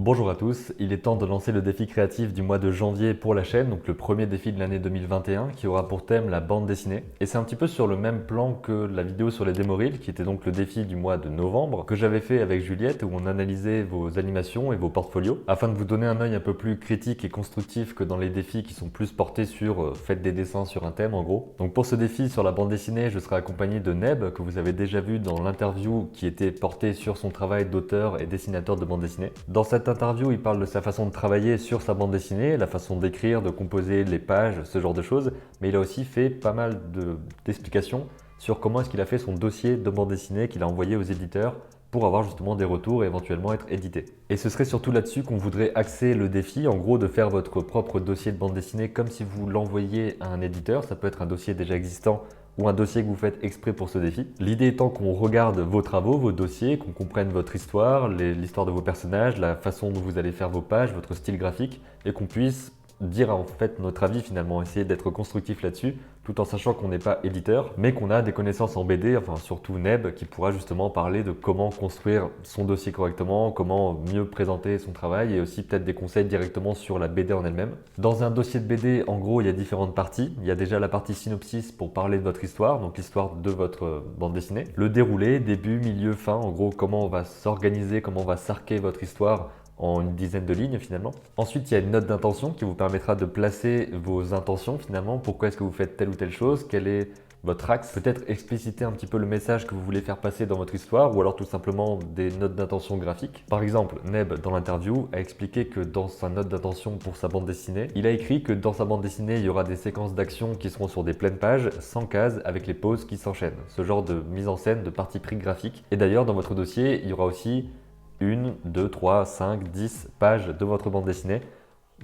Bonjour à tous, il est temps de lancer le défi créatif du mois de janvier pour la chaîne, donc le premier défi de l'année 2021 qui aura pour thème la bande dessinée. Et c'est un petit peu sur le même plan que la vidéo sur les démo reels qui était donc le défi du mois de novembre que j'avais fait avec Juliette où on analysait vos animations et vos portfolios afin de vous donner un œil un peu plus critique et constructif que dans les défis qui sont plus portés sur faites des dessins sur un thème en gros. Donc pour ce défi sur la bande dessinée, je serai accompagné de Neb que vous avez déjà vu dans l'interview qui était portée sur son travail d'auteur et dessinateur de bande dessinée. Dans cette interview, il parle de sa façon de travailler sur sa bande dessinée, la façon d'écrire, de composer les pages, ce genre de choses, mais il a aussi fait pas mal d'explications sur comment est-ce qu'il a fait son dossier de bande dessinée qu'il a envoyé aux éditeurs pour avoir justement des retours et éventuellement être édité. Et ce serait surtout là-dessus qu'on voudrait axer le défi, en gros de faire votre propre dossier de bande dessinée comme si vous l'envoyiez à un éditeur. Ça peut être un dossier déjà existant ou un dossier que vous faites exprès pour ce défi. L'idée étant qu'on regarde vos travaux, vos dossiers, qu'on comprenne votre histoire, l'histoire de vos personnages, la façon dont vous allez faire vos pages, votre style graphique, et qu'on puisse dire en fait notre avis finalement, essayer d'être constructif là-dessus, tout en sachant qu'on n'est pas éditeur, mais qu'on a des connaissances en BD, enfin surtout Neb, qui pourra justement parler de comment construire son dossier correctement, comment mieux présenter son travail, et aussi peut-être des conseils directement sur la BD en elle-même. Dans un dossier de BD, en gros, il y a différentes parties. Il y a déjà la partie synopsis pour parler de votre histoire, donc l'histoire de votre bande dessinée. Le déroulé, début, milieu, fin, en gros, comment on va s'organiser, comment on va s'arquer votre histoire en une dizaine de lignes finalement. Ensuite, il y a une note d'intention qui vous permettra de placer vos intentions finalement. Pourquoi est-ce que vous faites telle ou telle chose? Quel est votre axe? Peut-être expliciter un petit peu le message que vous voulez faire passer dans votre histoire ou alors tout simplement des notes d'intention graphiques. Par exemple, Neb, dans l'interview, a expliqué que dans sa note d'intention pour sa bande dessinée, il a écrit que dans sa bande dessinée, il y aura des séquences d'action qui seront sur des pleines pages, sans cases, avec les pauses qui s'enchaînent. Ce genre de mise en scène, de parti pris graphique. Et d'ailleurs, dans votre dossier, il y aura aussi 1, 2, 3, 5, 10 pages de votre bande dessinée,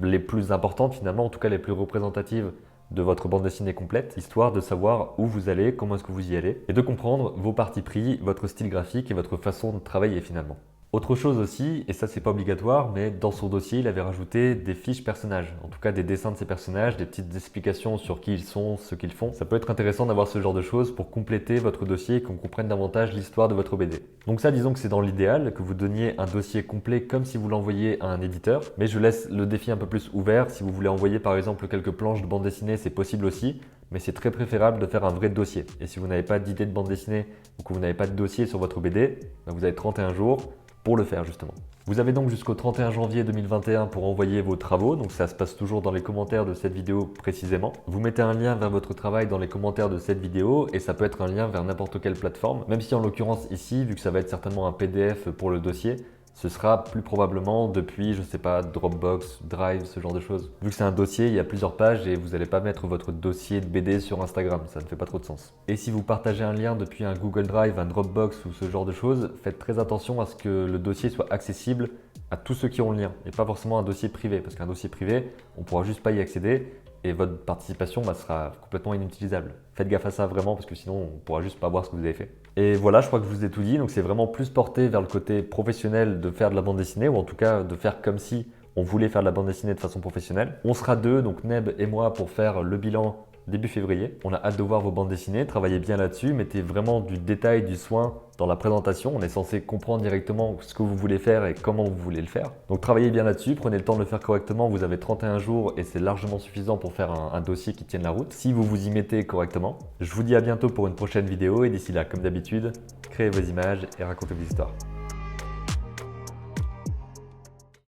les plus importantes finalement, en tout cas les plus représentatives de votre bande dessinée complète, histoire de savoir où vous allez, comment est-ce que vous y allez, et de comprendre vos partis pris, votre style graphique et votre façon de travailler finalement. Autre chose aussi, et ça c'est pas obligatoire, mais dans son dossier il avait rajouté des fiches personnages, en tout cas des dessins de ces personnages, des petites explications sur qui ils sont, ce qu'ils font. Ça peut être intéressant d'avoir ce genre de choses pour compléter votre dossier et qu'on comprenne davantage l'histoire de votre BD. Donc ça disons que c'est dans l'idéal, que vous donniez un dossier complet comme si vous l'envoyiez à un éditeur, mais je laisse le défi un peu plus ouvert. Si vous voulez envoyer par exemple quelques planches de bande dessinée, c'est possible aussi, mais c'est très préférable de faire un vrai dossier. Et si vous n'avez pas d'idée de bande dessinée ou que vous n'avez pas de dossier sur votre BD, vous avez 31 jours pour le faire justement. Vous avez donc jusqu'au 31 janvier 2021 pour envoyer vos travaux, donc ça se passe toujours dans les commentaires de cette vidéo précisément. Vous mettez un lien vers votre travail dans les commentaires de cette vidéo et ça peut être un lien vers n'importe quelle plateforme, même si en l'occurrence ici, vu que ça va être certainement un PDF pour le dossier, ce sera plus probablement depuis, je sais pas, Dropbox, Drive, ce genre de choses. Vu que c'est un dossier, il y a plusieurs pages et vous n'allez pas mettre votre dossier de BD sur Instagram, ça ne fait pas trop de sens. Et si vous partagez un lien depuis un Google Drive, un Dropbox ou ce genre de choses, faites très attention à ce que le dossier soit accessible à tous ceux qui ont le lien et pas forcément un dossier privé, parce qu'un dossier privé, on ne pourra juste pas y accéder et votre participation sera complètement inutilisable. Faites gaffe à ça vraiment parce que sinon on ne pourra juste pas voir ce que vous avez fait. Et voilà, je crois que je vous ai tout dit, donc c'est vraiment plus porté vers le côté professionnel de faire de la bande dessinée ou en tout cas de faire comme si on voulait faire de la bande dessinée de façon professionnelle. On sera deux, donc Neb et moi, pour faire le bilan début février. On a hâte de voir vos bandes dessinées, travaillez bien là-dessus, mettez vraiment du détail, du soin dans la présentation. On est censé comprendre directement ce que vous voulez faire et comment vous voulez le faire. Donc travaillez bien là-dessus, prenez le temps de le faire correctement. Vous avez 31 jours et c'est largement suffisant pour faire un dossier qui tienne la route si vous vous y mettez correctement. Je vous dis à bientôt pour une prochaine vidéo et d'ici là, comme d'habitude, créez vos images et racontez vos histoires.